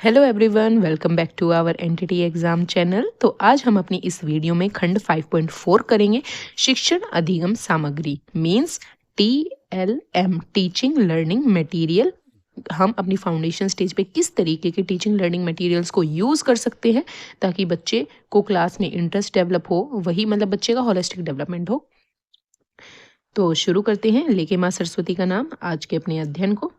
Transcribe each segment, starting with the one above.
Hello everyone, welcome back to our NTT exam channel. तो आज हम अपनी इस वीडियो में खंड 5.4 करेंगे, शिक्षण अधिगम सामग्री means TLM, teaching learning material. हम अपनी फाउंडेशन स्टेज पे किस तरीके के टीचिंग लर्निंग मटेरियल्स को यूज़ कर सकते हैं ताकि बच्चे को क्लास में इंटरेस्ट डेवलप हो, वही मतलब बच्चे का होलिस्टिक डेवलपमेंट हो। तो शुरू करते हैं लेके माँ सरस्वती का नाम आज के अपने अध्ययन को।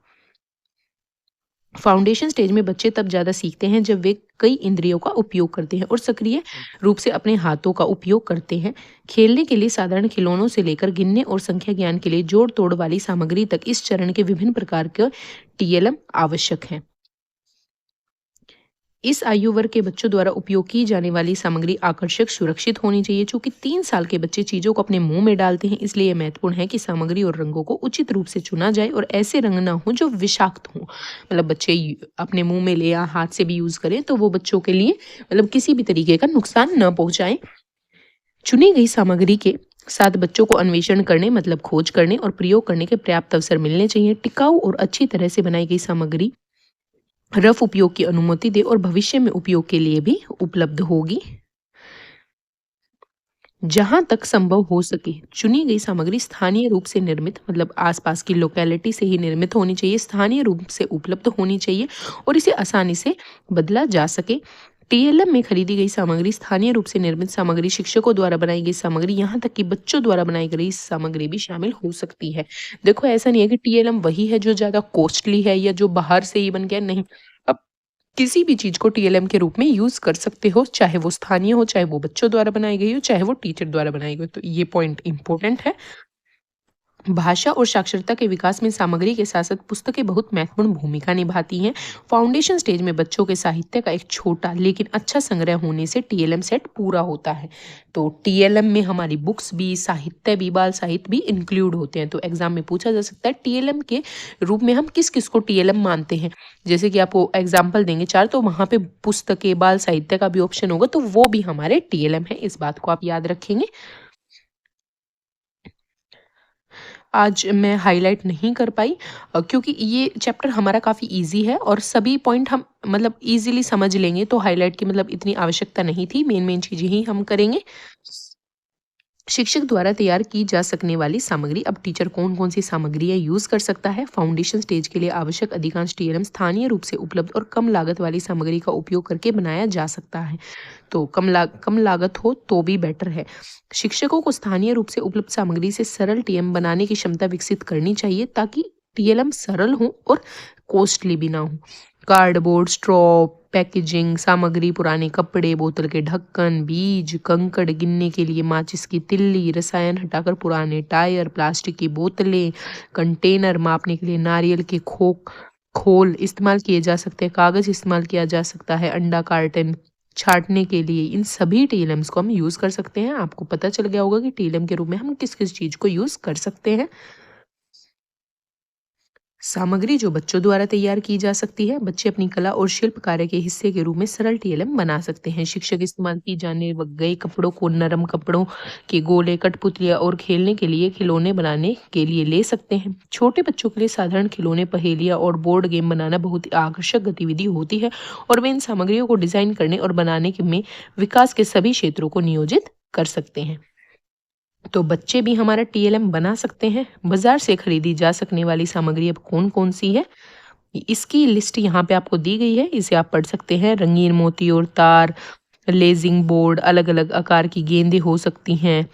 फाउंडेशन स्टेज में बच्चे तब ज़्यादा सीखते हैं जब वे कई इंद्रियों का उपयोग करते हैं और सक्रिय रूप से अपने हाथों का उपयोग करते हैं। खेलने के लिए साधारण खिलौनों से लेकर गिनने और संख्या ज्ञान के लिए जोड़ तोड़ वाली सामग्री तक इस चरण के विभिन्न प्रकार के टीएलएम आवश्यक हैं। इस आयु वर्ग के बच्चों द्वारा उपयोग की जाने वाली सामग्री आकर्षक, सुरक्षित होनी चाहिए। चूंकि 3 साल के बच्चे चीजों को अपने मुंह में डालते हैं, इसलिए यह महत्वपूर्ण है कि सामग्री और रंगों को उचित रूप से चुना जाए और ऐसे रंग ना हो जो विषाक्त हो। मतलब बच्चे अपने मुंह में ले या हाथ से भी यूज करें तो वो बच्चों के लिए मतलब किसी भी तरीके का नुकसान न पहुंचाए। चुनी गई सामग्री के साथ बच्चों को अन्वेषण करने मतलब खोज करने और प्रयोग करने के पर्याप्त अवसर मिलने चाहिए। टिकाऊ और अच्छी तरह से बनाई गई सामग्री रफ उपयोग की अनुमति दे और भविष्य में उपयोग के लिए भी उपलब्ध होगी। जहां तक संभव हो सके चुनी गई सामग्री स्थानीय रूप से निर्मित मतलब आसपास की लोकेलिटी से ही निर्मित होनी चाहिए, स्थानीय रूप से उपलब्ध होनी चाहिए और इसे आसानी से बदला जा सके। टीएलएम में खरीदी गई सामग्री स्थानीय रूप से निर्मित सामग्री, शिक्षकों द्वारा बनाई गई सामग्री, यहाँ तक कि बच्चों द्वारा बनाई गई सामग्री भी शामिल हो सकती है। देखो, ऐसा नहीं है कि टीएलएम वही है जो ज्यादा कॉस्टली है या जो बाहर से ही बन गया, नहीं। अब किसी भी चीज को टीएलएम के रूप में यूज कर सकते हो, चाहे वो स्थानीय हो, चाहे वो बच्चों द्वारा बनाई गई हो, चाहे वो टीचर द्वारा बनाई गई हो। तो ये पॉइंट इंपॉर्टेंट है। भाषा और साक्षरता के विकास में सामग्री के साथ साथ पुस्तकें बहुत महत्वपूर्ण भूमिका निभाती हैं। फाउंडेशन स्टेज में बच्चों के साहित्य का एक छोटा लेकिन अच्छा संग्रह होने से टीएलएम सेट पूरा होता है। तो टीएलएम में हमारी बुक्स भी, साहित्य भी, बाल साहित्य भी इंक्लूड होते हैं। तो एग्जाम में पूछा जा सकता है टीएलएम के रूप में हम किस किस को टीएलएम मानते हैं। जैसे कि आपको एग्जाम्पल देंगे 4, तो वहां पे पुस्तकें, बाल साहित्य का भी ऑप्शन होगा, तो वो भी हमारे टीएलएम है। इस बात को आप याद रखेंगे। आज मैं हाईलाइट नहीं कर पाई क्योंकि ये चैप्टर हमारा काफ़ी इजी है और सभी पॉइंट हम मतलब इजीली समझ लेंगे, तो हाईलाइट की मतलब इतनी आवश्यकता नहीं थी। मेन मेन चीज़ें ही हम करेंगे। शिक्षक द्वारा तैयार की जा सकने वाली सामग्री। अब टीचर कौन कौन सी सामग्रियां यूज कर सकता है। फाउंडेशन स्टेज के लिए आवश्यक अधिकांश टीएलएम स्थानीय रूप से उपलब्ध और कम लागत वाली सामग्री का उपयोग करके बनाया जा सकता है। तो कम लागत हो तो भी बेटर है। शिक्षकों को स्थानीय रूप से उपलब्ध सामग्री से सरल टीएम बनाने की क्षमता विकसित करनी चाहिए ताकि टीएलएम सरल हो और कॉस्टली भी ना हो। कार्डबोर्ड, स्ट्रॉ, पैकेजिंग सामग्री, पुराने कपड़े, बोतल के ढक्कन, बीज, कंकड़ गिनने के लिए माचिस की तिल्ली, रसायन हटाकर पुराने टायर, प्लास्टिक की बोतलें, कंटेनर, मापने के लिए नारियल के खोल इस्तेमाल किए जा सकते हैं, कागज इस्तेमाल किया जा सकता है, अंडा कार्टन छाटने के लिए। इन सभी टीएलएम्स को हम यूज कर सकते हैं। आपको पता चल गया होगा कि टीएलएम के रूप में हम किस किस चीज को यूज कर सकते हैं। सामग्री जो बच्चों द्वारा तैयार की जा सकती है। बच्चे अपनी कला और शिल्प कार्य के हिस्से के रूप में सरल टीएलएम बना सकते हैं। शिक्षक इस्तेमाल की जाने गए कपड़ों को नरम कपड़ों के गोले, कठपुतलियां और खेलने के लिए खिलौने बनाने के लिए ले सकते हैं। छोटे बच्चों के लिए साधारण खिलौने, पहेलियां और बोर्ड गेम बनाना बहुत ही आकर्षक गतिविधि होती है और वे इन सामग्रियों को डिजाइन करने और बनाने में विकास के सभी क्षेत्रों को नियोजित कर सकते हैं। तो बच्चे भी हमारा टीएलएम बना सकते हैं। बाजार से खरीदी जा सकने वाली सामग्री अब कौन कौन सी है, इसकी लिस्ट यहाँ पे आपको दी गई है, इसे आप पढ़ सकते हैं। रंगीन मोती और तार, लेजिंग बोर्ड, अलग अलग आकार की गेंदें हो सकती हैं,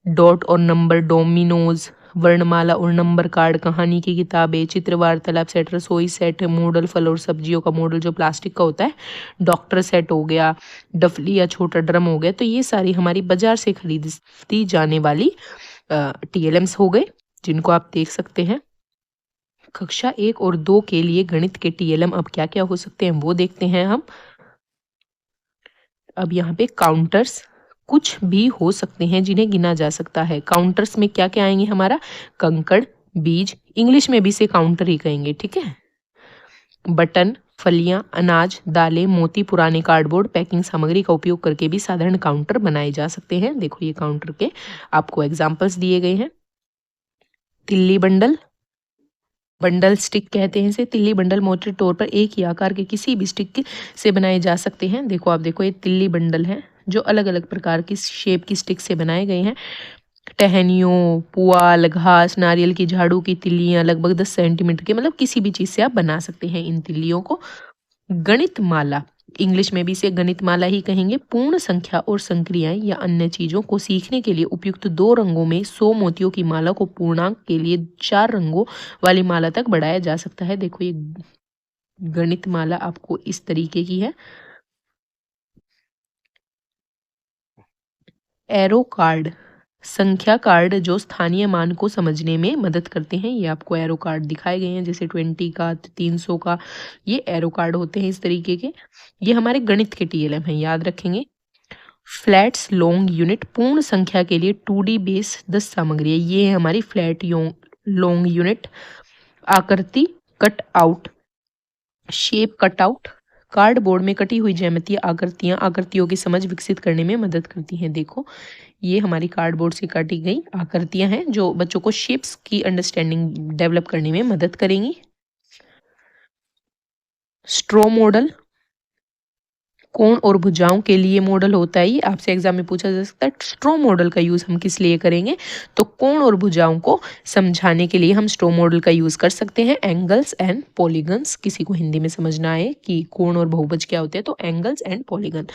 डॉट और नंबर, डोमिनोज, वर्णमाला और नंबर कार्ड, कहानी की किताबें, चित्र वार्तालाप सेट, रसोई सेट, मॉडल, फल और सब्जियों का मॉडल जो प्लास्टिक का होता है, डॉक्टर सेट हो गया, डफली या छोटा ड्रम हो गया। तो ये सारी हमारी बाजार से खरीदी जाने वाली टीएलएम्स हो गए, जिनको आप देख सकते हैं। कक्षा 1 और 2 के लिए गणित के टीएलएम अब क्या क्या हो सकते हैं वो देखते हैं हम। अब यहाँ पे काउंटर्स कुछ भी हो सकते हैं जिन्हें गिना जा सकता है। काउंटर्स में क्या क्या आएंगे हमारा, कंकड़, बीज, इंग्लिश में भी इसे काउंटर ही कहेंगे, ठीक है। बटन, फलियां, अनाज, दालें, मोती, पुराने कार्डबोर्ड, पैकिंग सामग्री का उपयोग करके भी साधारण काउंटर बनाए जा सकते हैं। देखो ये काउंटर के आपको एग्जाम्पल्स दिए गए हैं। तिल्ली बंडल, बंडल स्टिक कहते हैं इसे। तिल्ली बंडल मोटे तौर पर एक ही आकार के किसी भी स्टिक से बनाए जा सकते हैं। देखो आप देखो, ये तिल्ली बंडल है जो अलग अलग प्रकार की शेप की स्टिक से बनाए गए हैं। टहनियों, पुआल, घास, नारियल की झाड़ू की तिल्लियां लगभग 10 सेंटीमीटर के, मतलब किसी भी चीज से आप बना सकते हैं इन तिल्लियों को। गणित माला, इंग्लिश में भी इसे गणित माला ही कहेंगे। पूर्ण संख्या और संक्रियाएं या अन्य चीजों को सीखने के लिए उपयुक्त 2 रंगों में 100 मोतियों की माला को पूर्णांक के लिए 4 रंगों वाली माला तक बढ़ाया जा सकता है। देखो ये गणित माला आपको इस तरीके की है। एरो कार्ड, संख्या कार्ड जो स्थानीय मान को समझने में मदद करते हैं। ये आपको एरो कार्ड दिखाए गए हैं, जैसे 20 का, 300 का, ये एरो कार्ड होते हैं इस तरीके के। ये हमारे गणित के टीएलएम हैं, याद रखेंगे। फ्लैट्स लॉन्ग यूनिट, पूर्ण संख्या के लिए 2D बेस 10 सामग्री है। ये है हमारी फ्लैट लॉन्ग यूनिट। आकृति cut out, shape cut out, cardboard में कटी हुई ज्यामितीय आकृतियों की समझ विकसित करने में मदद करती हैं। देखो ये हमारी कार्डबोर्ड से काटी गई आकृतियां हैं जो बच्चों को शेप्स की अंडरस्टैंडिंग डेवलप करने में मदद करेंगी। स्ट्रो मॉडल, कोण और भुजाओं के लिए मॉडल होता है। ये आपसे एग्जाम में पूछा जा सकता है। स्ट्रो मॉडल का यूज हम किस लिए करेंगे, तो कोण और भुजाओं को समझाने के लिए हम स्ट्रो मॉडल का यूज कर सकते हैं। एंगल्स एंड पॉलीगन्स, किसी को हिंदी में समझना आए कि कोण और बहुभुज क्या होते हैं, तो एंगल्स एंड पॉलीगन।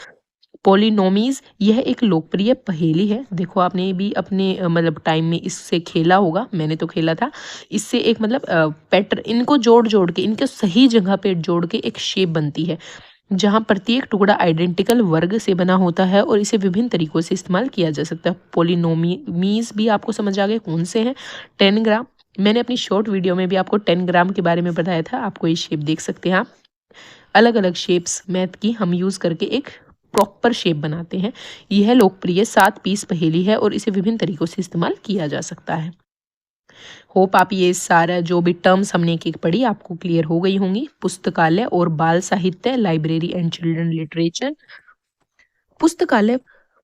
पॉलिनोमीज, यह एक लोकप्रिय पहेली है। देखो आपने भी अपने मतलब टाइम में इससे खेला होगा, मैंने तो खेला था। इससे एक मतलब पैटर्न, इनको जोड़ जोड़ के, इनके सही जगह पे जोड़ के एक शेप बनती है, जहां प्रत्येक टुकड़ा आइडेंटिकल वर्ग से बना होता है और इसे विभिन्न तरीकों से इस्तेमाल किया जा सकता है। पॉलिनोमीज भी आपको समझ आ गए कौन से हैं। 10 ग्राम, मैंने अपनी शॉर्ट वीडियो में भी आपको 10 ग्राम के बारे में बताया था, आपको ये शेप देख सकते हैं आप। अलग अलग शेप्स मैथ की हम यूज करके एक प्रॉपर शेप बनाते हैं। यह लोकप्रिय 7 पीस पहेली है और इसे विभिन्न तरीकों से इस्तेमाल किया जा सकता है। होप आप ये सारा जो भी टर्म्स हमने एक एक पढ़ी आपको क्लियर हो गई होंगी। पुस्तकालय और बाल साहित्य, लाइब्रेरी एंड चिल्ड्रन लिटरेचर। पुस्तकालय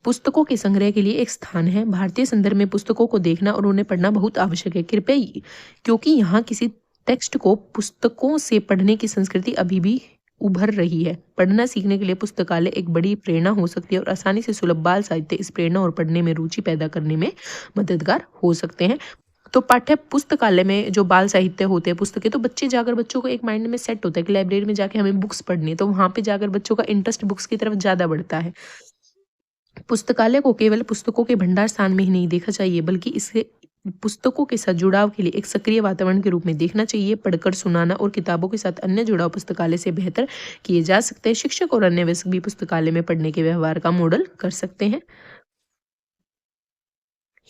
पुस्तकों के संग्रह के लिए एक स्थान है। भारतीय संदर्भ में पुस्तकों को देखना और उन्हें पढ़ना बहुत आवश्यक है। कृपया, क्योंकि यहाँ किसी टेक्स्ट को पुस्तकों से पढ़ने की संस्कृति अभी भी उभर रही है। पढ़ना सीखने के लिए पुस्तकालय एक बड़ी प्रेरणा हो सकती है और आसानी से सुलभ बाल साहित्य इस प्रेरणा और पढ़ने में रुचि पैदा करने में मददगार हो सकते हैं। तो पाठ्य पुस्तकालय में जो बाल साहित्य होते हैं, पुस्तकें, तो बच्चे जाकर, बच्चों को एक माइंड में सेट होता है कि लाइब्रेरी में जाके हमें बुक्स पढ़नी है, तो वहां पे जाकर बच्चों का इंटरेस्ट बुक्स की तरफ ज्यादा बढ़ता है। पुस्तकालय को केवल पुस्तकों के भंडार स्थान में ही नहीं देखा चाहिए, बल्कि इसे पुस्तकों के साथ जुड़ाव के लिए एक सक्रिय वातावरण के रूप में देखना चाहिए। पढ़कर सुनाना और किताबों के साथ अन्य जुड़ाव पुस्तकालय से बेहतर किए जा सकते हैं। शिक्षक और अन्य वयस्क भी पुस्तकालय में पढ़ने के व्यवहार का मॉडल कर सकते हैं।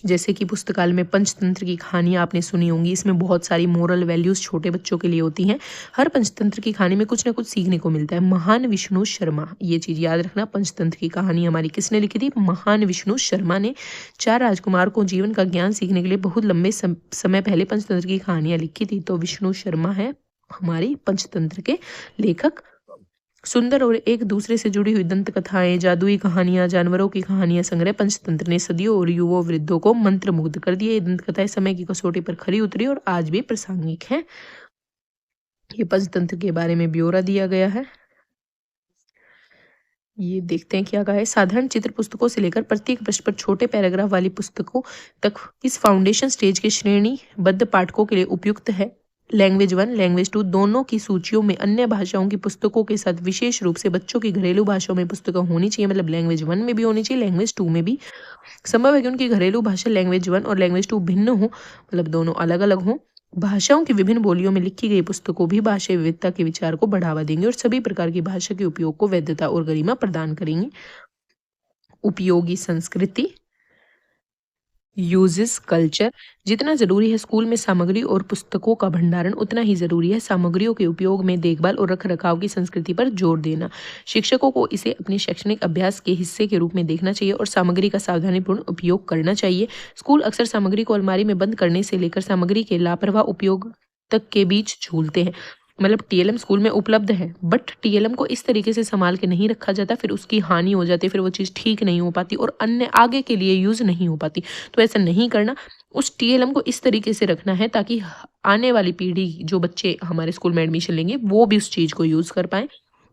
जैसे कि पुस्तकालय में पंचतंत्र की कहानियां आपने सुनी होंगी, इसमें बहुत सारी मोरल वैल्यूज छोटे बच्चों के लिए होती हैं। हर पंचतंत्र की कहानी में कुछ ना कुछ सीखने को मिलता है। महान विष्णु शर्मा, ये चीज याद रखना, पंचतंत्र की कहानी हमारी किसने लिखी थी, महान विष्णु शर्मा ने। 4 राजकुमार को जीवन का ज्ञान सीखने के लिए बहुत लंबे समय पहले पंचतंत्र की कहानियां लिखी थी, तो विष्णु शर्मा है हमारी पंचतंत्र के लेखक। सुंदर और एक दूसरे से जुड़ी हुई दंत कथाएं, जादुई कहानियां, जानवरों की कहानियां संग्रह पंचतंत्र ने सदियों और युवा वृद्धों को मंत्रमुग्ध कर दिया। ये दंत कथाएं समय की कसौटी पर खरी उतरी और आज भी प्रासंगिक हैं। ये पंचतंत्र के बारे में ब्यौरा दिया गया है। ये देखते हैं क्या कहा है। साधारण चित्र पुस्तकों से लेकर प्रत्येक पृष्ठ पर छोटे पैराग्राफ वाली पुस्तकों तक इस फाउंडेशन स्टेज के श्रेणीबद्ध पाठकों के लिए उपयुक्त है। लैंग्वेज 1, लैंग्वेज 2 दोनों की सूचियों में अन्य भाषाओं की पुस्तकों के साथ विशेष रूप से बच्चों की घरेलू भाषाओं में पुस्तकें होनी चाहिए। मतलब लैंग्वेज 1 में भी होनी चाहिए, लैंग्वेज 2 में भी। संभव है कि उनकी घरेलू भाषा लैंग्वेज 1 और लैंग्वेज 2 भिन्न हो, मतलब दोनों अलग अलग हो। भाषाओं की विभिन्न बोलियों में लिखी गई पुस्तकों भी भाषा विविधता के विचार को बढ़ावा देंगे और सभी प्रकार की भाषा के उपयोग को वैधता और गरिमा प्रदान करेंगे। उपयोगी संस्कृति, यूजेस कल्चर, जितना जरूरी है स्कूल में सामग्री और पुस्तकों का भंडारण, उतना ही जरूरी है सामग्रियों के उपयोग में देखभाल और रखरखाव की संस्कृति पर जोर देना। शिक्षकों को इसे अपने शैक्षणिक अभ्यास के हिस्से के रूप में देखना चाहिए और सामग्री का सावधानीपूर्ण उपयोग करना चाहिए। स्कूल अक्सर सामग्री को अलमारी में बंद करने से लेकर सामग्री के लापरवाह उपयोग तक के बीच झूलते हैं। मतलब टीएलएम स्कूल में उपलब्ध है, बट टीएलएम को इस तरीके से संभाल के नहीं रखा जाता, फिर उसकी हानि हो जाती है, फिर वो चीज़ ठीक नहीं हो पाती और अन्य आगे के लिए यूज़ नहीं हो पाती। तो ऐसा नहीं करना, उस टीएलएम को इस तरीके से रखना है ताकि आने वाली पीढ़ी, जो बच्चे हमारे स्कूल में एडमिशन लेंगे, वो भी उस चीज़ को यूज़ कर पाएँ।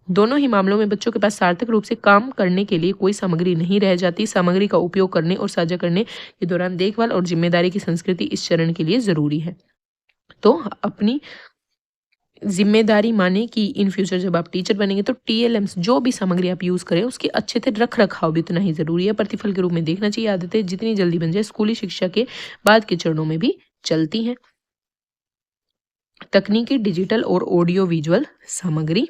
दोनों ही मामलों में बच्चों के पास सार्थक रूप से काम करने के लिए कोई सामग्री नहीं रह जाती। सामग्री का उपयोग करने और साझा करने के दौरान देखभाल और जिम्मेदारी की संस्कृति इस चरण के लिए ज़रूरी है। तो अपनी ज़िम्मेदारी माने कि इन फ्यूचर जब आप टीचर बनेंगे तो टीएलएम्स जो भी सामग्री आप यूज़ करें उसके अच्छे से रख-रखाव भी उतना ही ज़रूरी है। प्रतिफल के रूप में देखना चाहिए। आदतें जितनी जल्दी बन जाए स्कूली शिक्षा के बाद के चरणों में भी चलती हैं। तकनीकी, डिजिटल और ऑडियो विजुअल सामग्री।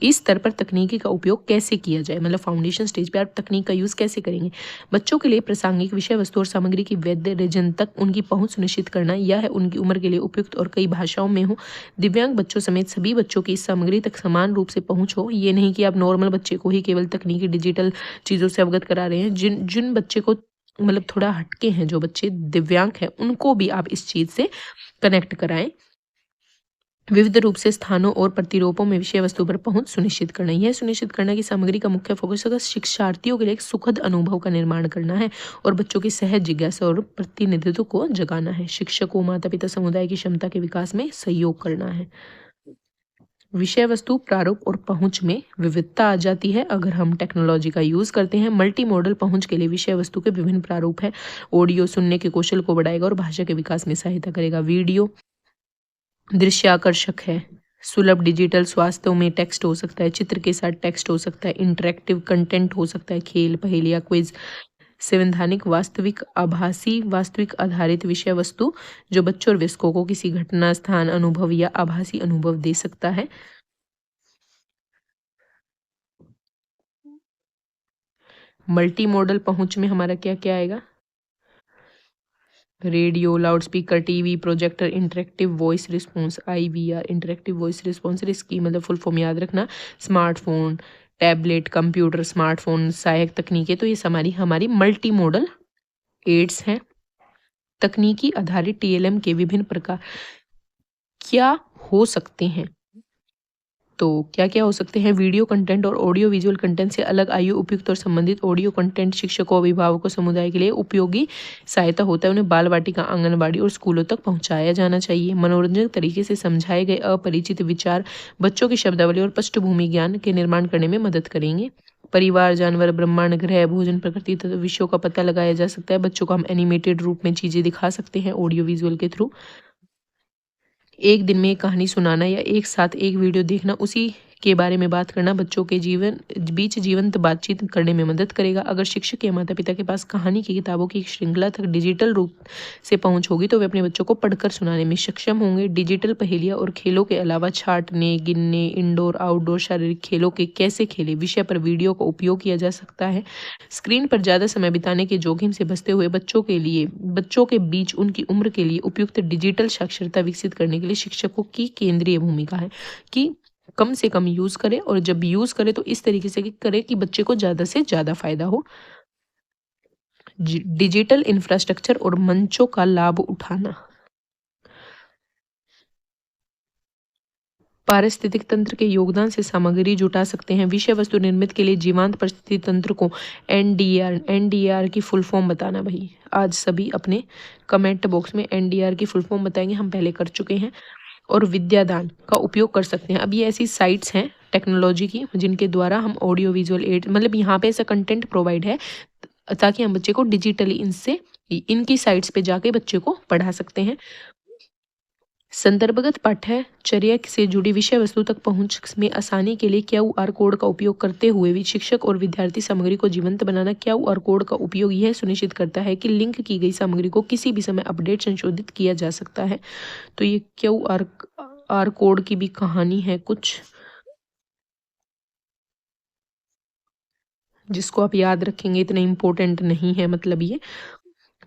इस स्तर पर तकनीकी का उपयोग कैसे किया जाए, मतलब फाउंडेशन स्टेज पे आप तकनीक का यूज़ कैसे करेंगे। बच्चों के लिए प्रासंगिक विषय वस्तु और सामग्री की वैध रीजन तक उनकी पहुंच सुनिश्चित करना, यह है उनकी उम्र के लिए उपयुक्त और कई भाषाओं में हो। दिव्यांग बच्चों समेत सभी बच्चों की इस सामग्री तक समान रूप से पहुंच हो। ये नहीं कि आप नॉर्मल बच्चे को ही केवल तकनीकी डिजिटल चीज़ों से अवगत करा रहे हैं। जिन जिन बच्चे को मतलब थोड़ा हटके हैं, जो बच्चे दिव्यांग हैं, उनको भी आप इस चीज़ से कनेक्ट कराएं। विविध रूप से स्थानों और प्रतिरूपों में विषय वस्तु पर पहुंच सुनिश्चित करना, यह सुनिश्चित करना कि सामग्री का मुख्य फोकस अगर शिक्षार्थियों के लिए एक सुखद अनुभव का निर्माण करना है और बच्चों की सहज जिज्ञासा और प्रतिनिधित्व को जगाना है। शिक्षकों, माता पिता, समुदाय की क्षमता के विकास में सहयोग करना है। विषय वस्तु, प्रारूप और पहुंच में विविधता आ जाती है अगर हम टेक्नोलॉजी का यूज करते हैं। मल्टी मॉडल पहुंच के लिए विषय वस्तु के विभिन्न प्रारूप है। ऑडियो सुनने के कौशल को बढ़ाएगा और भाषा के विकास में सहायता करेगा। वीडियो दृश्य आकर्षक है। सुलभ डिजिटल स्वास्थ्यों में टेक्स्ट हो सकता है, चित्र के साथ टेक्स्ट हो सकता है, इंटरेक्टिव कंटेंट हो सकता है, खेल, पहेलियाँ, क्विज, संवैधानिक, वास्तविक, आभासी, वास्तविक आधारित विषय वस्तु जो बच्चों और वयस्कों को किसी घटना, स्थान, अनुभव या आभासी अनुभव दे सकता है। मल्टी मॉडल पहुंच में हमारा क्या क्या आएगा? Radio, loudspeaker, TV, projector, interactive voice response, IVR, interactive voice response. इसकी मतलब फुल फॉर्म याद रखना। स्मार्टफोन, टैबलेट, कंप्यूटर, स्मार्टफोन, सहायक तकनीकें। तो ये हमारी हमारी मल्टी मॉडल एड्स हैं। तकनीकी आधारित टीएलएम के विभिन्न प्रकार क्या हो सकते हैं? तो क्या क्या हो सकते हैं? वीडियो कंटेंट और ऑडियो विजुअल कंटेंट से अलग आयु उपयुक्त और संबंधित ऑडियो कंटेंट शिक्षकों, अभिभावकों, समुदाय के लिए उपयोगी सहायता होता है। उन्हें बाल वाटिका, आंगनबाड़ी और स्कूलों तक पहुंचाया जाना चाहिए। मनोरंजक तरीके से समझाए गए अपरिचित विचार बच्चों की शब्दावली और पृष्ठभूमि ज्ञान के निर्माण करने में मदद करेंगे। परिवार, जानवर, ब्रह्मांड, ग्रह, भोजन, प्रकृति तथा विषयों का पता लगाया जा सकता है। बच्चों को हम एनिमेटेड रूप में चीजें दिखा सकते हैं ऑडियो विजुअल के थ्रू। एक दिन में एक कहानी सुनाना या एक साथ एक वीडियो देखना, उसी के बारे में बात करना बच्चों के जीवन बीच जीवंत बातचीत करने में मदद करेगा। अगर शिक्षक या माता पिता के पास कहानी की किताबों की एक श्रृंखला तक डिजिटल रूप से पहुंच होगी तो वे अपने बच्चों को पढ़कर सुनाने में सक्षम होंगे। डिजिटल पहेलियाँ और खेलों के अलावा छांटने, गिनने, इंडोर आउटडोर शारीरिक खेलों के कैसे खेले विषय पर वीडियो का उपयोग किया जा सकता है। स्क्रीन पर ज़्यादा समय बिताने के जोखिम से बचते हुए बच्चों के बीच उनकी उम्र के लिए उपयुक्त डिजिटल साक्षरता विकसित करने के लिए शिक्षकों की केंद्रीय भूमिका है कि कम से कम यूज करें और जब यूज करें तो इस तरीके से करें कि बच्चे को ज्यादा से ज्यादा फायदा हो। डिजिटल इंफ्रास्ट्रक्चर और मंचों का लाभ उठाना। पारिस्थितिक तंत्र के योगदान से सामग्री जुटा सकते हैं। विषय वस्तु निर्मित के लिए जीवांत परिस्थिति तंत्र को एनडीआर की फुल फॉर्म बताना। भाई आज सभी अपने कमेंट बॉक्स में एनडीआर की फुल फॉर्म बताएंगे, हम पहले कर चुके हैं। और विद्यादान का उपयोग कर सकते हैं। अब ये ऐसी साइट्स हैं टेक्नोलॉजी की जिनके द्वारा हम ऑडियो विजुअल एड मतलब यहाँ पे ऐसा कंटेंट प्रोवाइड है ताकि हम बच्चे को डिजिटली इनकी साइट्स पे जाके बच्चे को पढ़ा सकते हैं। संदर्भगत पाठ्यचर्या से जुड़ी विषय वस्तु तक पहुंच में आसानी के लिए क्यूआर कोड का उपयोग करते हुए भी शिक्षक और विद्यार्थी सामग्री को जीवंत बनाना। क्यूआर कोड का उपयोग यह सुनिश्चित करता है कि लिंक की गई सामग्री को किसी भी समय अपडेट संशोधित किया जा सकता है। तो ये क्यूआर कोड की भी कहानी है कुछ, जिसको आप याद रखेंगे, इतना इम्पोर्टेंट नहीं है। मतलब ये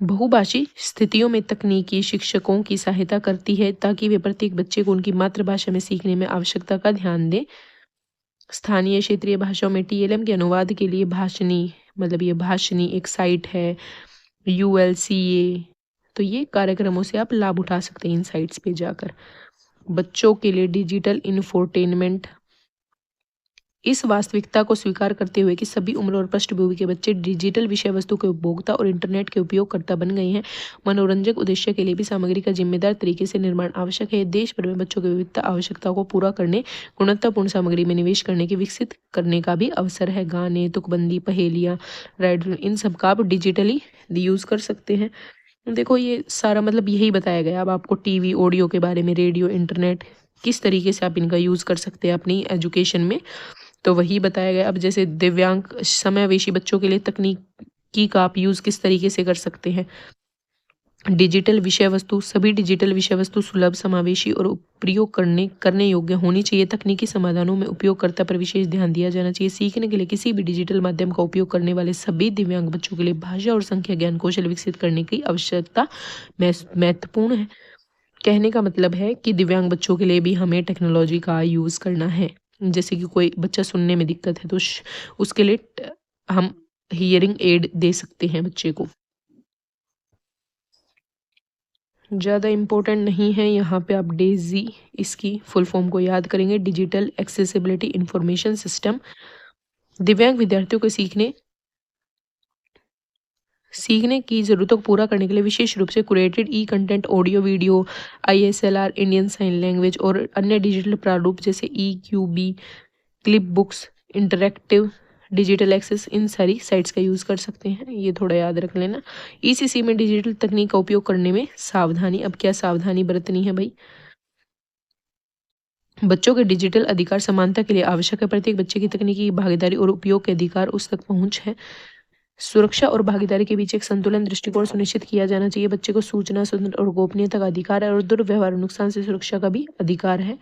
बहुभाषी स्थितियों में तकनीकी शिक्षकों की सहायता करती है ताकि वे प्रत्येक बच्चे को उनकी मातृभाषा में सीखने में आवश्यकता का ध्यान दें। स्थानीय क्षेत्रीय भाषाओं में टीएलएम के अनुवाद के लिए भाषणी मतलब ये भाषणी एक साइट है ULCA। तो ये कार्यक्रमों से आप लाभ उठा सकते हैं इन साइट्स पे जाकर। बच्चों के लिए डिजिटल इंफोटेनमेंट। इस वास्तविकता को स्वीकार करते हुए कि सभी उम्र और पृष्ठभूमि के बच्चे डिजिटल विषय वस्तु के उपभोक्ता और इंटरनेट के उपयोगकर्ता बन गए हैं, मनोरंजक उद्देश्य के लिए भी सामग्री का जिम्मेदार तरीके से निर्माण आवश्यक है। देश भर में बच्चों की विविधता आवश्यकताओं को पूरा करने, गुणवत्तापूर्ण सामग्री में निवेश करने की विकसित करने का भी अवसर है। गाने, तुकबंदी, पहेलियाँ, राइड, इन सब का आप डिजिटली यूज कर सकते हैं। देखो ये सारा मतलब यही बताया गया। अब आपको टीवी, ऑडियो के बारे में, रेडियो, इंटरनेट, किस तरीके से आप इनका यूज कर सकते हैं अपनी एजुकेशन में, तो वही बताया गया। अब जैसे दिव्यांग समावेशी बच्चों के लिए तकनीकी का आप यूज किस तरीके से कर सकते हैं। डिजिटल विषय वस्तु, सभी डिजिटल विषय वस्तु सुलभ, समावेशी और प्रयोग करने योग्य होनी चाहिए। तकनीकी समाधानों में उपयोगकर्ता पर विशेष ध्यान दिया जाना चाहिए। सीखने के लिए किसी भी डिजिटल माध्यम का उपयोग करने वाले सभी दिव्यांग बच्चों के लिए भाषा और संख्या ज्ञान कौशल विकसित करने की आवश्यकता महत्वपूर्ण है। कहने का मतलब है कि दिव्यांग बच्चों के लिए भी हमें टेक्नोलॉजी का यूज करना है। जैसे कि कोई बच्चा सुनने में दिक्कत है तो उसके लिए हम हियरिंग एड दे सकते हैं बच्चे को। ज़्यादा इम्पोर्टेंट नहीं है यहाँ पे। आप डेजी इसकी फुल फॉर्म को याद करेंगे, डिजिटल एक्सेसिबिलिटी इंफॉर्मेशन सिस्टम। दिव्यांग विद्यार्थियों को सीखने की ज़रूरतों को पूरा करने के लिए विशेष रूप से curated e content, audio, video, ISLR, Indian sign language और अन्य डिजिटल प्रारूप जैसे EQB, clip books, interactive digital access, इन सारी साइट्स का यूज़ कर सकते हैं। ये थोड़ा याद रख लेना। ECC में डिजिटल तकनीक का उपयोग करने में सावधानी। अब क्या सावधानी बरतनी है भाई? बच्चों के डिजिटल अधिकार समानता के लिए आवश्यक है। प्रत्येक बच्चे की तकनीकी भागीदारी और उपयोग के अधिकार उस तक पहुंच है। सुरक्षा और भागीदारी के बीच एक संतुलन दृष्टिकोण सुनिश्चित किया जाना चाहिए। बच्चे को सूचना, स्वतंत्र और गोपनीयता का अधिकार है और दुर्व्यवहार और नुकसान से सुरक्षा का भी अधिकार है।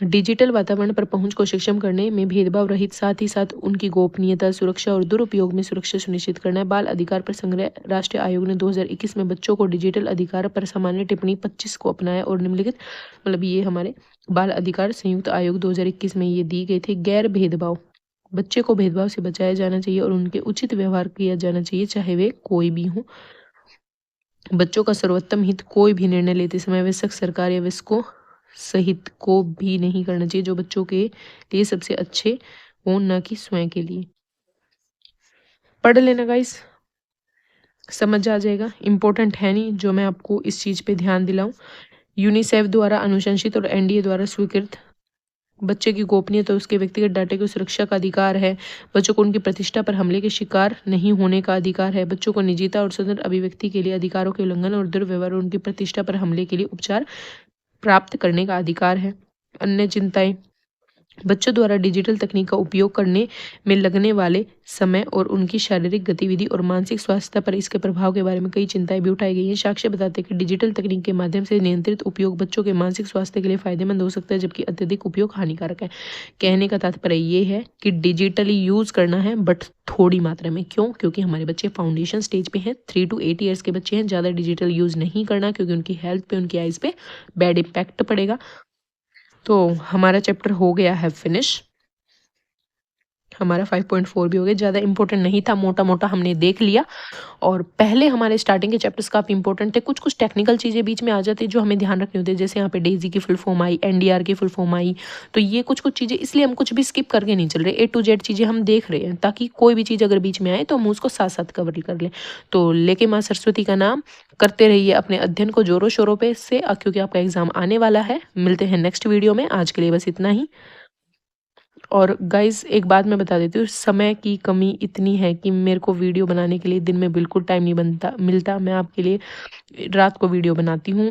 डिजिटल वातावरण पर पहुंच को सक्षम करने में भेदभाव रहित, साथ ही साथ उनकी गोपनीयता, सुरक्षा और दुरुपयोग में सुरक्षा सुनिश्चित करना है। बाल अधिकार पर संग्रह राष्ट्रीय आयोग ने 2021 में बच्चों को डिजिटल अधिकार पर सामान्य टिप्पणी 25 को अपनाया और निम्नलिखित, मतलब ये हमारे बाल अधिकार संयुक्त आयोग 2021 में ये दी गई थी। गैर भेदभाव, बच्चे को भेदभाव से बचाया जाना चाहिए और उनके उचित व्यवहार किया जाना चाहिए, चाहे वे कोई भी हो। बच्चों का सर्वोत्तम हित, कोई भी निर्णय लेते समय वयस्क, सरकार या वयस्कों सहित को भी नहीं करना चाहिए जो बच्चों के लिए सबसे अच्छे हो, न कि स्वयं के लिए। पढ़ लेना गाइस, समझ आ जाएगा। इम्पोर्टेंट है नहीं जो मैं आपको इस चीज पे ध्यान दिलाऊं। यूनिसेफ द्वारा अनुशंसित और NDA द्वारा स्वीकृत बच्चे की गोपनीयता, उसके व्यक्तिगत डाटे की सुरक्षा का अधिकार है। बच्चों को उनकी प्रतिष्ठा पर हमले के शिकार नहीं होने का अधिकार है। बच्चों को निजता और स्वतंत्र अभिव्यक्ति के लिए अधिकारों के उल्लंघन और दुर्व्यवहार और उनकी प्रतिष्ठा पर हमले के लिए उपचार प्राप्त करने का अधिकार है। अन्य चिंताएं, बच्चों द्वारा डिजिटल तकनीक का उपयोग करने में लगने वाले समय और उनकी शारीरिक गतिविधि और मानसिक स्वास्थ्य पर इसके प्रभाव के बारे में कई चिंताएं भी उठाई गई हैं। साक्ष्य बताते हैं कि डिजिटल तकनीक के माध्यम से नियंत्रित उपयोग बच्चों के मानसिक स्वास्थ्य के लिए फायदेमंद हो सकता है, जबकि अत्यधिक उपयोग हानिकारक है। कहने का तात्पर्य ये है कि डिजिटली यूज करना है बट थोड़ी मात्रा में। क्यों? क्योंकि हमारे बच्चे फाउंडेशन स्टेज पे हैं, 3 to 8 ईयर्स के बच्चे हैं। ज़्यादा डिजिटल यूज नहीं करना क्योंकि उनकी हेल्थ पे, उनकी आइज पे बैड इम्पैक्ट पड़ेगा। तो हमारा चैप्टर हो गया है फिनिश। हमारा 5.4 भी हो गया। ज़्यादा इंपॉर्टेंट नहीं था, मोटा मोटा हमने देख लिया। और पहले हमारे स्टार्टिंग के चैप्टर्स काफ़ी इंपॉर्टेंट थे। कुछ कुछ टेक्निकल चीज़ें बीच में आ जाती जो हमें ध्यान रखनी होती है। जैसे यहाँ पे डेजी की फुल फॉर्म आई, NDR की फुल फॉर्म आई, तो ये कुछ कुछ चीज़ें इसलिए हम कुछ भी स्किप करके नहीं चल रहे। A to Z चीज़ें हम देख रहे हैं ताकि कोई भी चीज़ अगर बीच में आए तो हम उसको साथ साथ कवर कर लें। तो लेके माँ सरस्वती का नाम, करते रहिए अपने अध्ययन को जोरों शोरों पे से, क्योंकि आपका एग्जाम आने वाला है। मिलते हैं नेक्स्ट वीडियो में। आज के लिए बस इतना ही। और गाइज एक बात मैं बता देती हूँ, समय की कमी इतनी है कि मेरे को वीडियो बनाने के लिए दिन में बिल्कुल टाइम नहीं बनता मिलता। मैं आपके लिए रात को वीडियो बनाती हूँ।